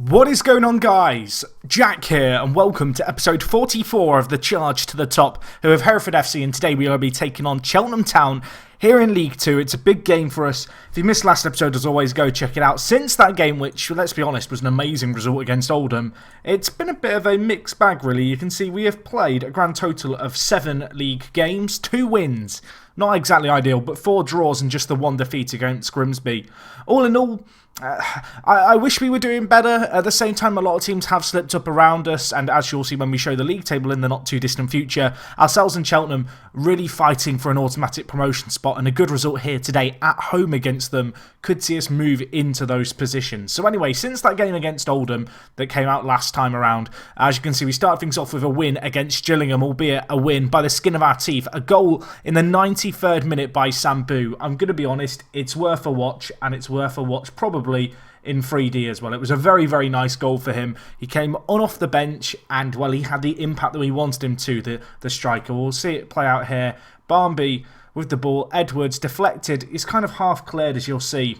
What is going on, guys? Jack here, and welcome to episode 44 of the Charge to the Top, who have Hereford FC, and today we will be taking on Cheltenham Town here in League 2. It's a big game for us. If you missed last episode, as always, go check it out. Since that game, which, let's be honest, was an amazing result against Oldham, it's been a bit of a mixed bag, really. You can see we have played a grand total of 7 league games, 2 wins. Not exactly ideal, but 4 draws and just the 1 defeat against Grimsby. All in all, I wish we were doing better. At the same time, a lot of teams have slipped up around us, and as you'll see when we show the league table in the not too distant future, ourselves and Cheltenham really fighting for an automatic promotion spot, and a good result here today at home against them could see us move into those positions. So anyway, since that game against Oldham that came out last time around, as you can see, we started things off with a win against Gillingham, albeit a win by the skin of our teeth. A goal in the 93rd minute by Sambu. I'm going to be honest, it's worth a watch, and it's worth a watch probably in 3D as well. It was a very, very nice goal for him. He came on off the bench and, well, he had the impact that we wanted him to, the striker. We'll see it play out here. Barnby with the ball. Edwards deflected. It's kind of half cleared, as you'll see.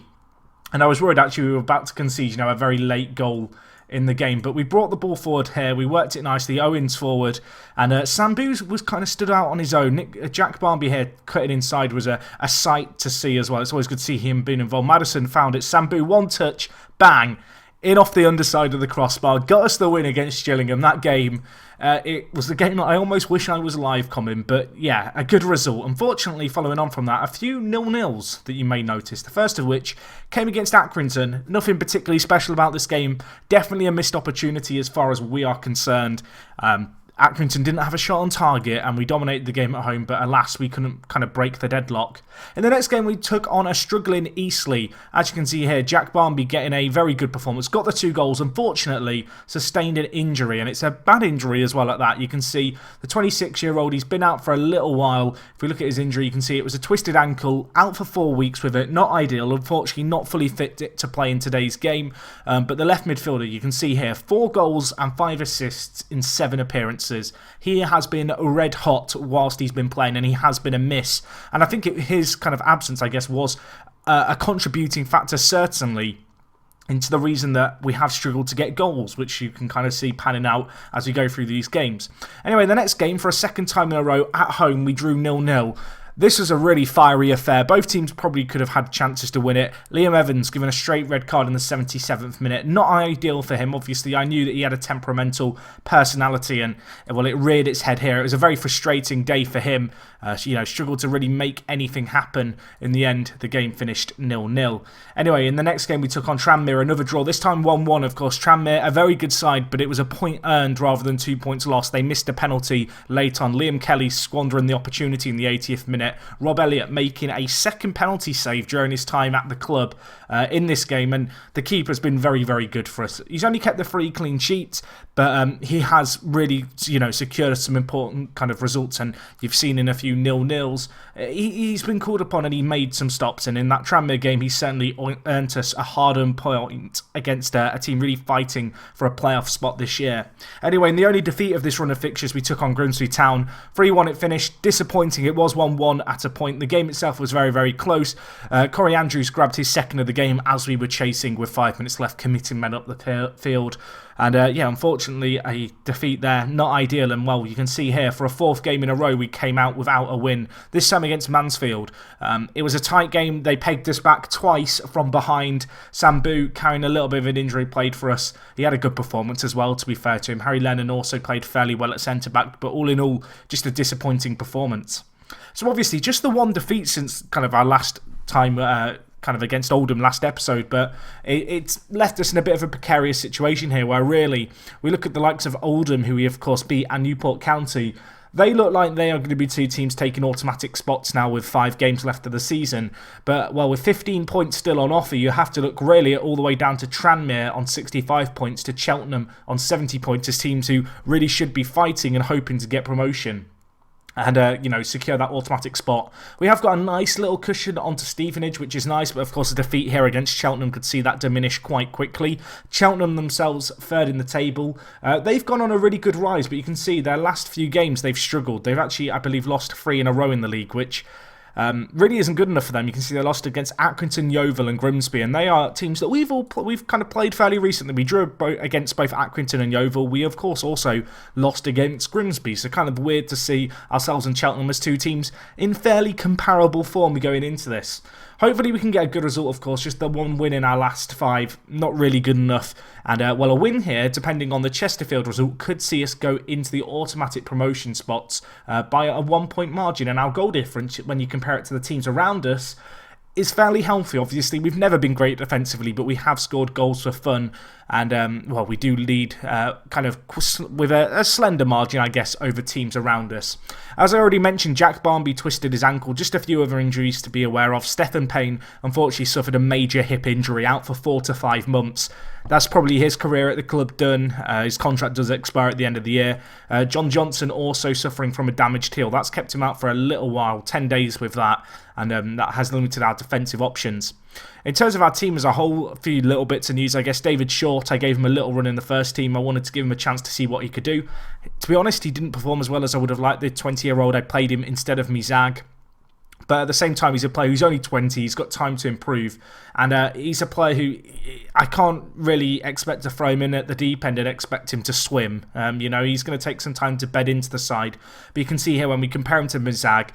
And I was worried, actually, we were about to concede, a very late goal in the game, but we brought the ball forward here. We worked it nicely. Owens forward, and Sambu was kind of stood out on his own. Jack Barnby here cutting inside was a sight to see as well. It's always good to see him being involved. Madison found it. Sambu, one touch, bang, in off the underside of the crossbar. Got us the win against Gillingham. That game, it was the game that I almost wish I was live coming, but yeah, a good result. Unfortunately, following on from that, a few 0-0s that you may notice. The first of which came against Accrington. Nothing particularly special about this game. Definitely a missed opportunity as far as we are concerned. Accrington didn't have a shot on target and we dominated the game at home, but alas, we couldn't kind of break the deadlock. In the next game, we took on a struggling Eastleigh. As you can see here, Jack Barnby getting a very good performance. Got the 2 goals, unfortunately, sustained an injury, and it's a bad injury as well at that. You can see the 26-year-old, he's been out for a little while. If we look at his injury, you can see it was a twisted ankle, out for 4 weeks with it. Not ideal, unfortunately not fully fit to play in today's game. But the left midfielder, you can see here, 4 goals and 5 assists in 7 appearances. He has been red hot whilst he's been playing, and he has been a miss. And I think his kind of absence, I guess, was a contributing factor, certainly, into the reason that we have struggled to get goals, which you can kind of see panning out as we go through these games. Anyway, the next game, for a second time in a row, at home, we drew 0-0. This was a really fiery affair. Both teams probably could have had chances to win it. Liam Evans given a straight red card in the 77th minute. Not ideal for him, obviously. I knew that he had a temperamental personality and, well, it reared its head here. It was a very frustrating day for him. Struggled to really make anything happen. In the end, the game finished 0-0. Anyway, in the next game, we took on Tranmere. Another draw. This time 1-1, of course. Tranmere, a very good side, but it was a point earned rather than 2 points lost. They missed a penalty late on. Liam Kelly squandering the opportunity in the 80th minute. Rob Elliott making a second penalty save during his time at the club in this game, and the keeper's been very, very good for us. He's only kept the 3 clean sheets, but he has really, secured some important kind of results, and you've seen in a few 0-0s, he's been called upon and he made some stops, and in that Tranmere game, he certainly earned us a hard-earned point against a team really fighting for a playoff spot this year. Anyway, in the only defeat of this run of fixtures, we took on Grimsby Town. 3-1 it finished. Disappointing. It was 1-1 at a point. The game itself was very, very close. Corey Andrews grabbed his second of the game as we were chasing with 5 minutes left, committing men up the field. And unfortunately, a defeat there, not ideal. And well, you can see here, for a 4th game in a row, we came out without a win. This time against Mansfield. It was a tight game. They pegged us back twice from behind. Sambu, carrying a little bit of an injury, played for us. He had a good performance as well, to be fair to him. Harry Lennon also played fairly well at centre-back, but all in all, just a disappointing performance. So obviously, just the 1 defeat since kind of our last time kind of against Oldham last episode, but it's left us in a bit of a precarious situation here where really we look at the likes of Oldham, who we of course beat, and Newport County. They look like they are going to be 2 teams taking automatic spots now with 5 games left of the season. But, well, with 15 points still on offer, you have to look really all the way down to Tranmere on 65 points, to Cheltenham on 70 points as teams who really should be fighting and hoping to get promotion and secure that automatic spot. We have got a nice little cushion onto Stevenage, which is nice, but of course a defeat here against Cheltenham could see that diminish quite quickly. Cheltenham themselves 3rd in the table. They've gone on a really good rise, but you can see their last few games they've struggled. They've actually, I believe, lost 3 in a row in the league, which really isn't good enough for them. You can see they lost against Accrington, Yeovil and Grimsby, and they are teams that we've kind of played fairly recently. We drew against both Accrington and Yeovil. We, of course, also lost against Grimsby, so kind of weird to see ourselves and Cheltenham as two teams in fairly comparable form going into this. Hopefully we can get a good result, of course. Just the one win in our last 5, not really good enough. And, well, a win here, depending on the Chesterfield result, could see us go into the automatic promotion spots by a 1-point margin. And our goal difference, when you compare it to the teams around us, is fairly healthy. Obviously, we've never been great defensively, but we have scored goals for fun. And, well, we do lead kind of with a slender margin, I guess, over teams around us. As I already mentioned, Jack Barmby twisted his ankle. Just a few other injuries to be aware of. Stephen Payne, unfortunately, suffered a major hip injury, out for 4 to 5 months. That's probably his career at the club done. His contract does expire at the end of the year. John Johnson also suffering from a damaged heel. That's kept him out for a little while, 10 days with that, and that has limited our defensive options. In terms of our team as a whole, a few little bits of news, I guess. David Short, I gave him a little run in the first team. I wanted to give him a chance to see what he could do. To be honest, he didn't perform as well as I would have liked. The 20-year-old, I played him instead of Mizag. But at the same time, he's a player who's only 20. He's got time to improve. And he's a player who I can't really expect to throw him in at the deep end and expect him to swim. He's going to take some time to bed into the side. But you can see here when we compare him to Mizag,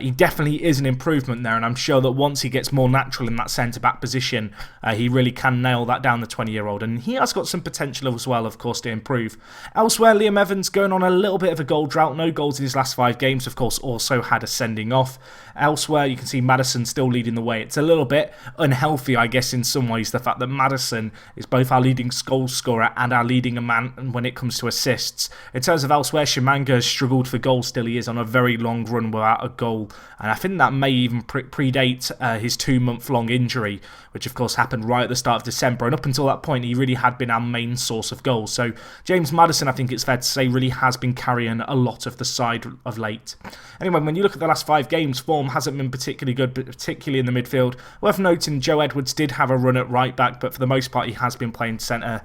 he definitely is an improvement there. And I'm sure that once he gets more natural in that centre-back position, he really can nail that down, the 20-year-old. And he has got some potential as well, of course, to improve. Elsewhere, Liam Evans going on a little bit of a goal drought. No goals in his last 5 games, of course, also had a sending off. Elsewhere, you can see Maddison still leading the way. It's a little bit unhealthy, I guess, in some ways, the fact that Maddison is both our leading goal scorer and our leading man when it comes to assists. In terms of elsewhere, Shimanga has struggled for goals. Still, he is on a very long run without a goal, and I think that may even predate his 2-month-long injury, which of course happened right at the start of December, and up until that point he really had been our main source of goals. So James Maddison, I think it's fair to say, really has been carrying a lot of the side of late. Anyway, when you look at the last 5 games, form hasn't been particularly good, but particularly in the midfield. Worth noting, Joe Edwards did have a run at right back, but for the most part he has been playing centre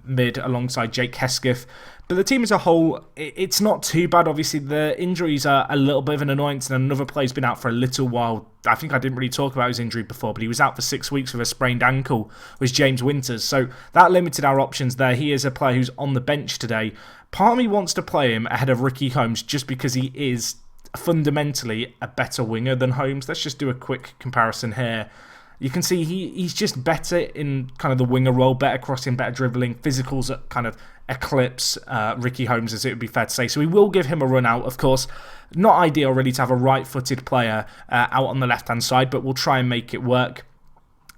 mid alongside Jake Hesketh. But the team as a whole, it's not too bad. Obviously, the injuries are a little bit of an annoyance, and another player's been out for a little while. I think I didn't really talk about his injury before, but he was out for 6 weeks with a sprained ankle, was James Winters. So that limited our options there. He is a player who's on the bench today. Part of me wants to play him ahead of Ricky Holmes just because he is fundamentally a better winger than Holmes. Let's just do a quick comparison here. You can see he's just better in kind of the winger role, better crossing, better dribbling, physicals that kind of eclipse Ricky Holmes, as it would be fair to say. So we will give him a run out, of course. Not ideal really to have a right-footed player out on the left-hand side, but we'll try and make it work.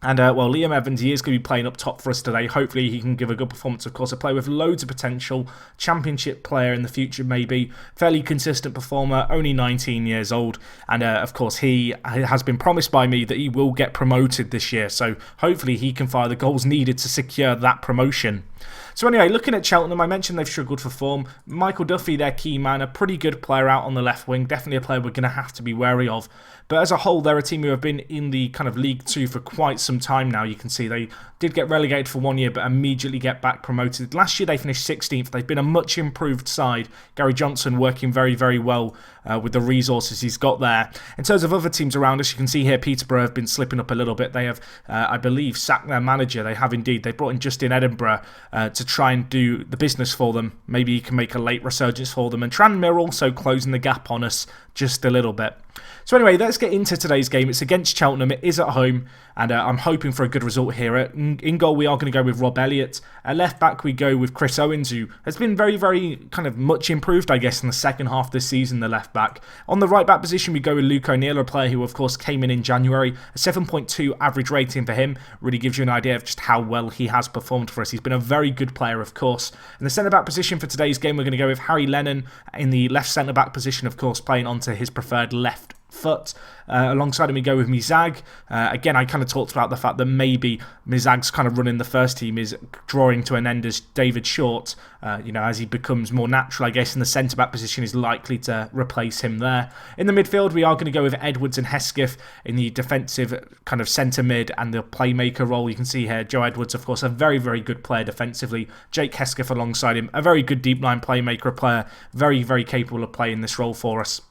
And, well, Liam Evans, he is going to be playing up top for us today. Hopefully he can give a good performance, of course. A player with loads of potential, championship player in the future maybe, fairly consistent performer, only 19 years old. And, of course, he has been promised by me that he will get promoted this year. So hopefully he can fire the goals needed to secure that promotion. So anyway, looking at Cheltenham, I mentioned they've struggled for form. Michael Duffy, their key man, a pretty good player out on the left wing. Definitely a player we're going to have to be wary of. But as a whole, they're a team who have been in the kind of League 2 for quite some time now. You can see they did get relegated for 1 year, but immediately get back promoted. Last year they finished 16th. They've been a much improved side. Gary Johnson working very, very well with the resources he's got there. In terms of other teams around us, you can see here Peterborough have been slipping up a little bit. They have, I believe, sacked their manager. They have indeed. They brought in Justin Edinburgh to try and do the business for them. Maybe he can make a late resurgence for them. And Tranmere also closing the gap on us just a little bit. So anyway, let's get into today's game. It's against Cheltenham. It is at home, and I'm hoping for a good result here. In goal, we are going to go with Rob Elliott. At left back, we go with Chris Owens, who has been very, very kind of much improved, I guess, in the second half of this season, the left back. On the right back position, we go with Luke O'Neill, a player who, of course, came in January. A 7.2 average rating for him really gives you an idea of just how well he has performed for us. He's been a very good player, of course. In the centre-back position for today's game, we're going to go with Harry Lennon in the left centre-back position, of course, playing onto his preferred left foot. Alongside him we go with Mizag. Again, I kind of talked about the fact that maybe Mizag's kind of run in the first team is drawing to an end as David Short, as he becomes more natural, I guess, in the centre-back position, is likely to replace him there. In the midfield, we are going to go with Edwards and Hesketh in the defensive kind of centre mid and the playmaker role. You can see here, Joe Edwards, of course, a very, very good player defensively. Jake Hesketh alongside him, a very good deep line playmaker, a player very, very capable of playing this role for us.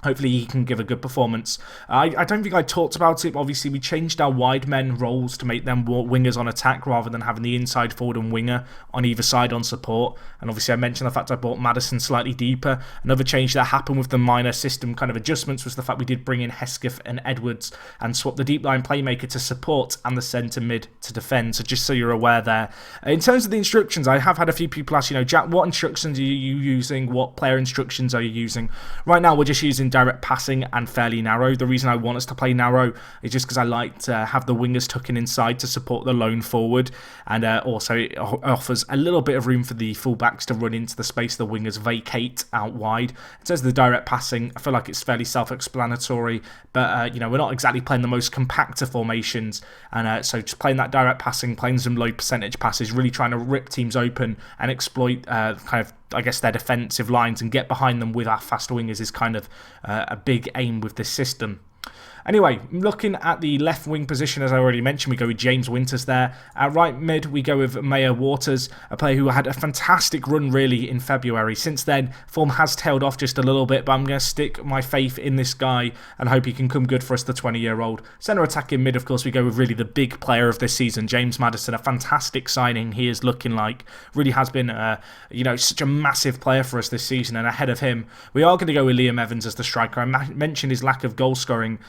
Hopefully he can give a good performance. I don't think I talked about it, but obviously we changed our wide men roles to make them wingers on attack rather than having the inside forward and winger on either side on support. And obviously I mentioned the fact I brought Maddison slightly deeper. Another change that happened with the minor system kind of adjustments was the fact we did bring in Hesketh and Edwards and swap the deep line playmaker to support and the centre mid to defend. So just so you're aware there. In terms of the instructions, I have had a few people ask, Jack, what instructions are you using? What player instructions are you using? Right now we're just using direct passing and fairly narrow. The reason I want us to play narrow is just because I like to have the wingers tucking inside to support the lone forward, and also it offers a little bit of room for the fullbacks to run into the space the wingers vacate out wide. In terms of the direct passing, I feel like it's fairly self-explanatory, but we're not exactly playing the most compactor formations, and so just playing that direct passing, playing some low percentage passes, really trying to rip teams open and exploit their defensive lines and get behind them with our fast wingers is kind of a big aim with this system. Anyway, looking at the left wing position, as I already mentioned, we go with James Winters there. At right mid, we go with Mayer Waters, a player who had a fantastic run really in February. Since then, form has tailed off just a little bit, but I'm going to stick my faith in this guy and hope he can come good for us, the 20-year-old. Centre attacking mid, of course, we go with really the big player of this season, James Maddison, a fantastic signing he is looking like. Really has been, such a massive player for us this season, and ahead of him, we are going to go with Liam Evans as the striker. I mentioned his lack of goal scoring.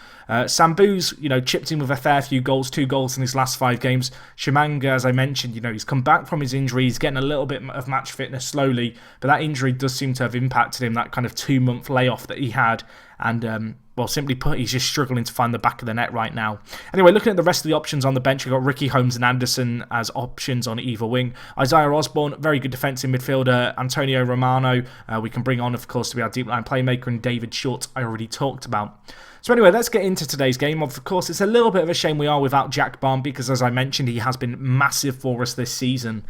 Sambu's, chipped in with a fair few goals, 2 goals in his last 5 games. Shimanga, as I mentioned, he's come back from his injury. He's getting a little bit of match fitness slowly, but that injury does seem to have impacted him, that kind of 2-month layoff that he had. And, simply put, he's just struggling to find the back of the net right now. Anyway, looking at the rest of the options on the bench, we've got Ricky Holmes and Anderson as options on either wing. Isaiah Osborne, very good defensive midfielder. Antonio Romano, we can bring on, of course, to be our deep line playmaker. And David Short, I already talked about. So anyway, let's get into today's game. Of course, it's a little bit of a shame we are without Jack Barmby because, as I mentioned, he has been massive for us this season.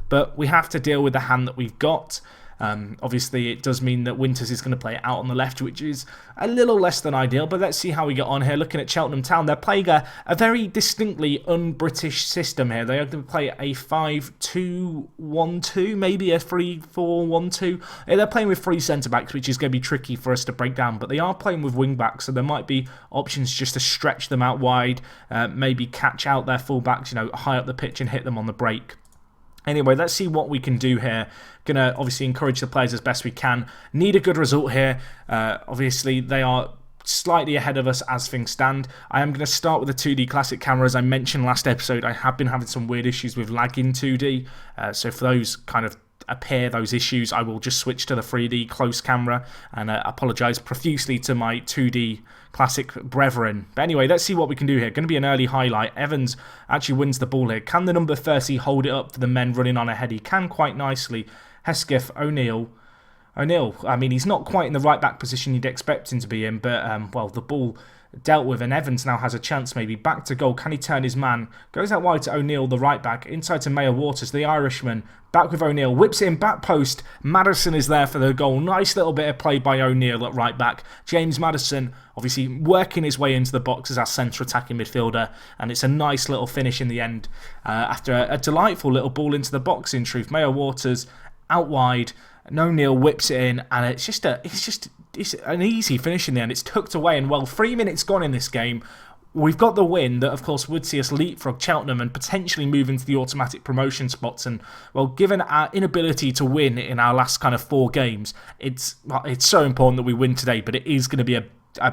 But we have to deal with the hand that we've got. Obviously, it does mean that Winters is going to play out on the left, which is a little less than ideal, but let's see how we get on here. Looking at Cheltenham Town, they're playing a very distinctly un-British system here. They are going to play a 5-2-1-2, maybe a 3-4-1-2. They're playing with 3 centre-backs, which is going to be tricky for us to break down, but they are playing with wing-backs, so there might be options just to stretch them out wide, maybe catch out their full-backs, high up the pitch and hit them on the break. Anyway, let's see what we can do here. Going to obviously encourage the players as best we can. Need a good result here. Obviously, they are slightly ahead of us as things stand. I am going to start with the 2D classic camera. As I mentioned last episode, I have been having some weird issues with lag in 2D. So for those kind of those issues, I will just switch to the 3D close camera and apologise profusely to my 2D classic brethren. But anyway, let's see what we can do here. Going to be an early highlight. Evans actually wins the ball here. Can the number 30 hold it up for the men running on ahead? He can quite nicely. Hesketh, O'Neill, I mean, he's not quite in the right back position you'd expect him to be in, but, the ball dealt with, and Evans now has a chance maybe. Back to goal. Can he turn his man? Goes out wide to O'Neill, the right back. Inside to Mayer Waters, the Irishman. Back with O'Neill. Whips it in, back post. Maddison is there for the goal. Nice little bit of play by O'Neill at right back. James Maddison, obviously working his way into the box as our centre attacking midfielder, and it's a nice little finish in the end after a delightful little ball into the box, in truth. Mayer Waters out wide. And O'Neill whips it in, and it's an easy finish in the end. It's tucked away, and 3 minutes gone in this game. We've got the win that, of course, would see us leapfrog Cheltenham and potentially move into the automatic promotion spots. And, given our inability to win in our last kind of 4 games, it's so important that we win today. But it is going to be a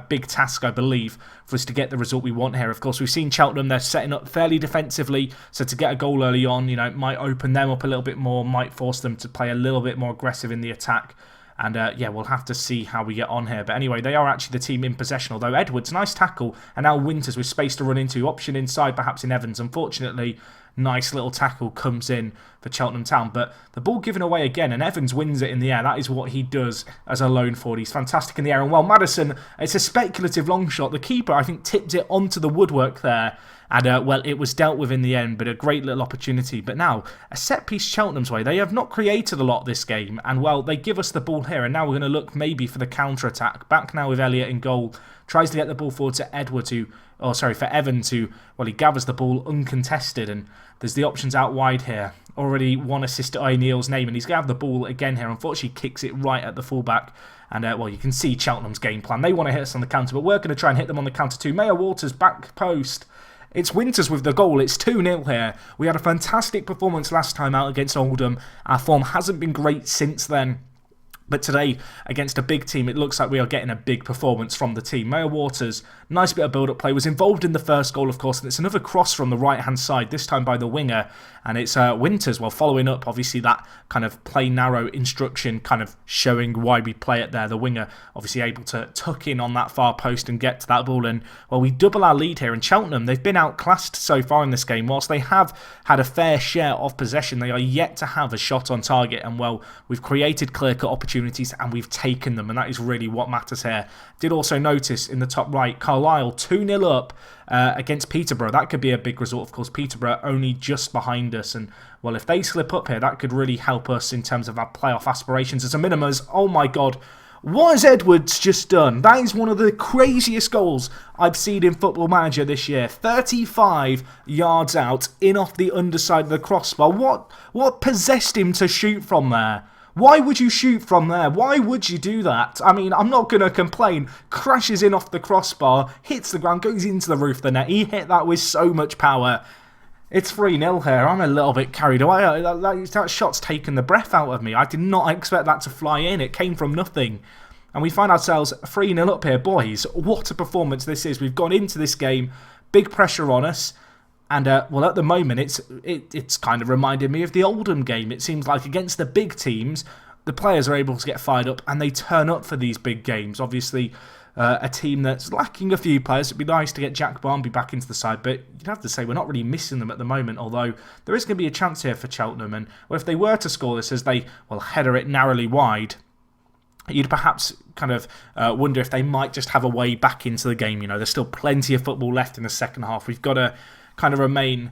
big task, I believe, for us to get the result we want here. Of course, we've seen Cheltenham, they're setting up fairly defensively, so to get a goal early on, it might open them up a little bit more, might force them to play a little bit more aggressive in the attack. And we'll have to see how we get on here. But anyway, they are actually the team in possession. Although Edwards, nice tackle. And now Winters with space to run into. Option inside, perhaps in Evans. Unfortunately, nice little tackle comes in for Cheltenham Town. But the ball given away again. And Evans wins it in the air. That is what he does as a lone forward. He's fantastic in the air. And Maddison, it's a speculative long shot. The keeper, I think, tipped it onto the woodwork there. And, well, it was dealt with in the end, but a great little opportunity. But now, a set-piece Cheltenham's way. They have not created a lot this game. And, well, they give us the ball here. And now we're going to look maybe for the counter-attack. Back now with Elliott in goal. Tries to get the ball forward to Edwards, for Evans, who, well, he gathers the ball uncontested. And there's the options out wide here. Already one assist to O'Neill's name. And he's going to have the ball again here. Unfortunately, kicks it right at the fullback. And, well, you can see Cheltenham's game plan. They want to hit us on the counter, but we're going to try and hit them on the counter too. Mayor Waters, back post. It's Winters with the goal. It's 2-0 here. We had a fantastic performance last time out against Oldham. Our form hasn't been great since then. But today, against a big team, it looks like we are getting a big performance from the team. Mayor Waters, nice bit of build-up play, was involved in the first goal, of course, and it's another cross from the right-hand side, this time by the winger. And it's Winters, well, following up, obviously, that kind of play narrow instruction, kind of showing why we play it there. The winger, obviously, able to tuck in on that far post and get to that ball. And, well, we double our lead here. And Cheltenham, they've been outclassed so far in this game. Whilst they have had a fair share of possession, they are yet to have a shot on target. And, well, we've created clear-cut opportunities and we've taken them, and that is really what matters here. Did also notice in the top right, Carlisle 2-0 up against Peterborough. That could be a big result, of course. Peterborough only just behind us, and, well, if they slip up here, that could really help us in terms of our playoff aspirations as a minimum. Oh my god, what has Edwards just done? That is one of the craziest goals I've seen in Football Manager this year. 35 yards out, in off the underside of the crossbar. What possessed him to shoot from there? Why would you shoot from there? Why would you do that? I mean, I'm not going to complain. Crashes in off the crossbar, hits the ground, goes into the roof of the net. He hit that with so much power. It's 3-0 here. I'm a little bit carried away. That shot's taken the breath out of me. I did not expect that to fly in. It came from nothing. And we find ourselves 3-0 up here. Boys, what a performance this is. We've gone into this game, big pressure on us. And, well, at the moment, it's kind of reminded me of the Oldham game. It seems like against the big teams, the players are able to get fired up and they turn up for these big games. Obviously, a team that's lacking a few players. It'd be nice to get Jack Barnby back into the side, but you'd have to say we're not really missing them at the moment, although there is going to be a chance here for Cheltenham. And, well, if they were to score this as they, well, header it narrowly wide, you'd perhaps kind of wonder if they might just have a way back into the game. You know, there's still plenty of football left in the second half. We've got to kind of remain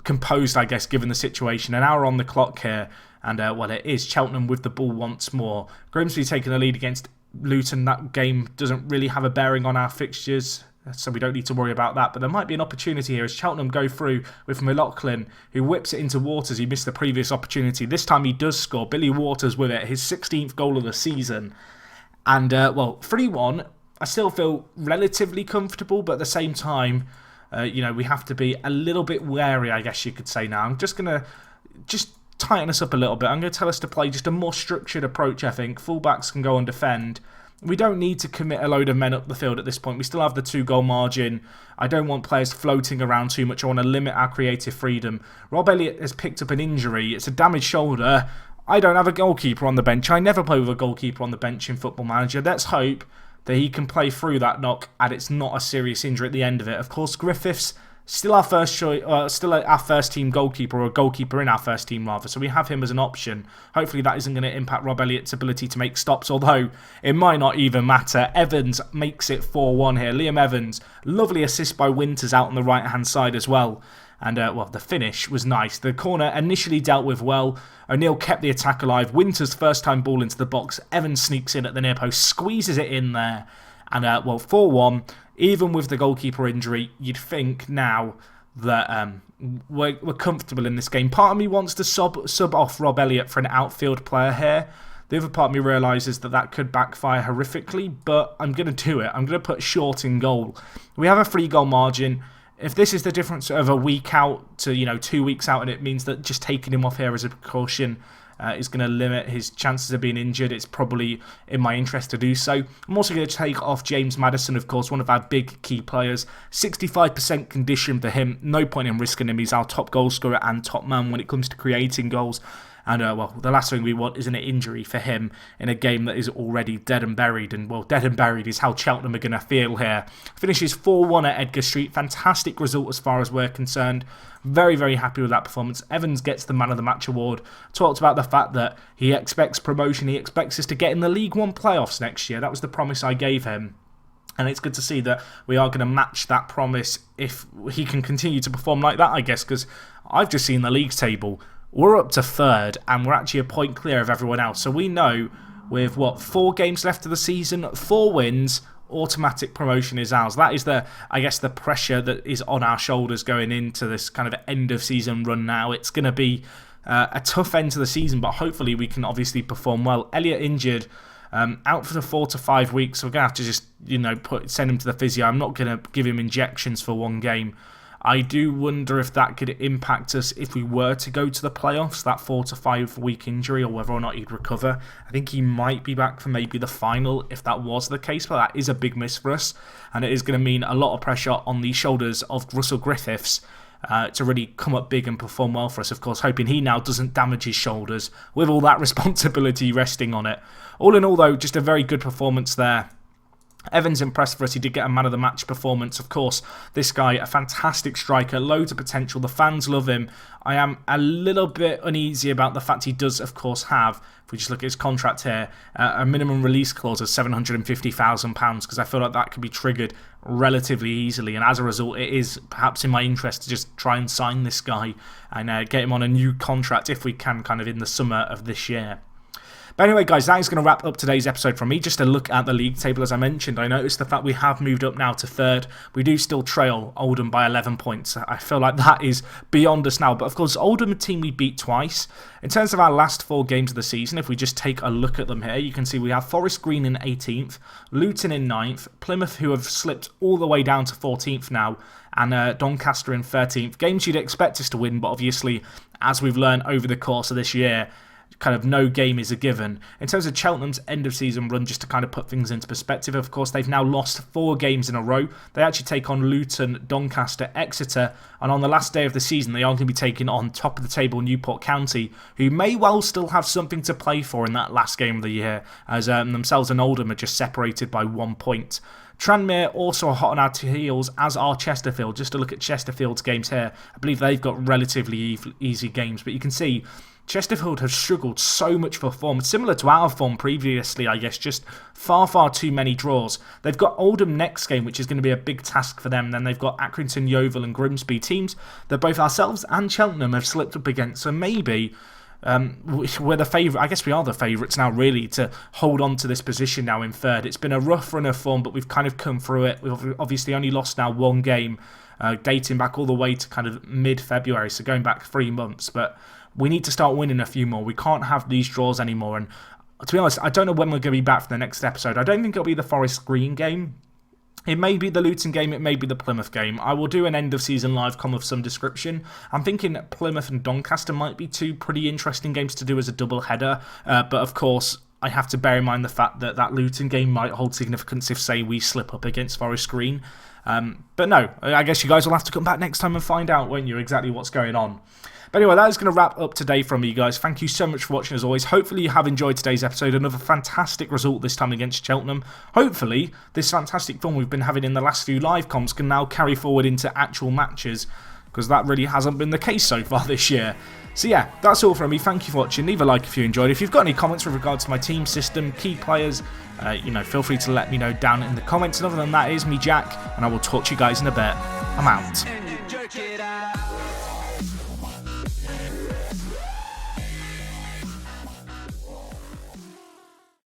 composed, I guess, given the situation. An hour on the clock here, and, well, it is Cheltenham with the ball once more. Grimsby taking the lead against Luton. That game doesn't really have a bearing on our fixtures, so we don't need to worry about that. But there might be an opportunity here as Cheltenham go through with McLaughlin, who whips it into Waters. He missed the previous opportunity. This time he does score. Billy Waters with it, his 16th goal of the season. And, well, 3-1. I still feel relatively comfortable, but at the same time, you know, we have to be a little bit wary, I guess you could say now. I'm just going to tighten us up a little bit. I'm going to tell us to play just a more structured approach, I think. Fullbacks can go and defend. We don't need to commit a load of men up the field at this point. We still have the 2-goal margin. I don't want players floating around too much. I want to limit our creative freedom. Rob Elliott has picked up an injury. It's a damaged shoulder. I don't have a goalkeeper on the bench. I never play with a goalkeeper on the bench in Football Manager. Let's hope that he can play through that knock and it's not a serious injury at the end of it. Of course, Griffiths, still our first choice, still our first team goalkeeper, or a goalkeeper in our first team rather, so we have him as an option. Hopefully that isn't going to impact Rob Elliott's ability to make stops, although it might not even matter. Evans makes it 4-1 here. Liam Evans, lovely assist by Winters out on the right hand side as well. And, well, the finish was nice. The corner initially dealt with well. O'Neill kept the attack alive. Winters' first time ball into the box. Evans sneaks in at the near post, squeezes it in there. And, well, 4-1. Even with the goalkeeper injury, you'd think now that we're comfortable in this game. Part of me wants to sub off Rob Elliott for an outfield player here. The other part of me realises that could backfire horrifically, but I'm going to do it. I'm going to put Short in goal. We have a 3-goal margin. If this is the difference of a week out to, you know, 2 weeks out, and it means that just taking him off here as a precaution is going to limit his chances of being injured, it's probably in my interest to do so. I'm also going to take off James Maddison, of course, one of our big key players. 65% condition for him. No point in risking him. He's our top goal scorer and top man when it comes to creating goals. And, well, the last thing we want is an injury for him in a game that is already dead and buried. And, well, dead and buried is how Cheltenham are going to feel here. Finishes 4-1 at Edgar Street. Fantastic result as far as we're concerned. Very, very happy with that performance. Evans gets the Man of the Match award. Talked about the fact that he expects promotion. He expects us to get in the League One playoffs next year. That was the promise I gave him. And it's good to see that we are going to match that promise if he can continue to perform like that, I guess, because I've just seen the league table. We're up to 3rd, and we're actually a point clear of everyone else. So we know with, 4 games left of the season, 4 wins, automatic promotion is ours. That is the pressure that is on our shoulders going into this kind of end of season run now. It's going to be a tough end to the season, but hopefully we can obviously perform well. Elliot injured, out for the 4 to 5 weeks, so we're going to have to just, send him to the physio. I'm not going to give him injections for 1 game. I do wonder if that could impact us if we were to go to the playoffs, that 4 to 5 week injury, or whether or not he'd recover. I think he might be back for maybe the final if that was the case, but that is a big miss for us, and it is going to mean a lot of pressure on the shoulders of Russell Griffiths to really come up big and perform well for us, of course, hoping he now doesn't damage his shoulders with all that responsibility resting on it. All in all, though, just a very good performance there. Evans impressed for us. He did get a man of the match performance. Of course, this guy, a fantastic striker, loads of potential. The fans love him. I am a little bit uneasy about the fact he does, of course, have, if we just look at his contract here, a minimum release clause of £750,000, because I feel like that could be triggered relatively easily, and as a result it is perhaps in my interest to just try and sign this guy and get him on a new contract if we can, kind of in the summer of this year. But anyway, guys, that is going to wrap up today's episode from me. Just a look at the league table, as I mentioned. I noticed the fact we have moved up now to 3rd. We do still trail Oldham by 11 points. I feel like that is beyond us now. But of course, Oldham, a team we beat twice. In terms of our last 4 games of the season, if we just take a look at them here, you can see we have Forest Green in 18th, Luton in 9th, Plymouth, who have slipped all the way down to 14th now, and Doncaster in 13th. Games you'd expect us to win, but obviously, as we've learned over the course of this year, kind of no game is a given. In terms of Cheltenham's end of season run, just to kind of put things into perspective, of course, they've now lost 4 games in a row. They actually take on Luton, Doncaster, Exeter, and on the last day of the season, they are going to be taking on top of the table Newport County, who may well still have something to play for in that last game of the year, as themselves and Oldham are just separated by 1 point. Tranmere also are hot on our heels, as are Chesterfield. Just to look at Chesterfield's games here, I believe they've got relatively easy games, but you can see Chesterfield have struggled so much for form, similar to our form previously, I guess, just far too many draws. They've got Oldham next game, which is going to be a big task for them. Then they've got Accrington, Yeovil and Grimsby, teams that both ourselves and Cheltenham have slipped up against. So maybe we're the favourite. I guess we are the favourites now, really, to hold on to this position now in 3rd. It's been a rough run of form, but we've kind of come through it. We've obviously only lost now 1 game, dating back all the way to kind of mid-February, so going back 3 months. But we need to start winning a few more. We can't have these draws anymore. And to be honest, I don't know when we're going to be back for the next episode. I don't think it'll be the Forest Green game. It may be the Luton game, it may be the Plymouth game. I will do an end-of-season live com of some description. I'm thinking Plymouth and Doncaster might be 2 pretty interesting games to do as a double header. But of course, I have to bear in mind the fact that that Luton game might hold significance if, say, we slip up against Forest Green. But no, I guess you guys will have to come back next time and find out, won't you, exactly what's going on. But anyway, that is going to wrap up today from me, guys. Thank you so much for watching, as always. Hopefully you have enjoyed today's episode. Another fantastic result this time against Cheltenham. Hopefully this fantastic fun we've been having in the last few live comms can now carry forward into actual matches, because that really hasn't been the case so far this year. So yeah, that's all from me. Thank you for watching. Leave a like if you enjoyed. If you've got any comments with regards to my team system, key players, feel free to let me know down in the comments. And other than that, it is me, Jack, and I will talk to you guys in a bit. I'm out.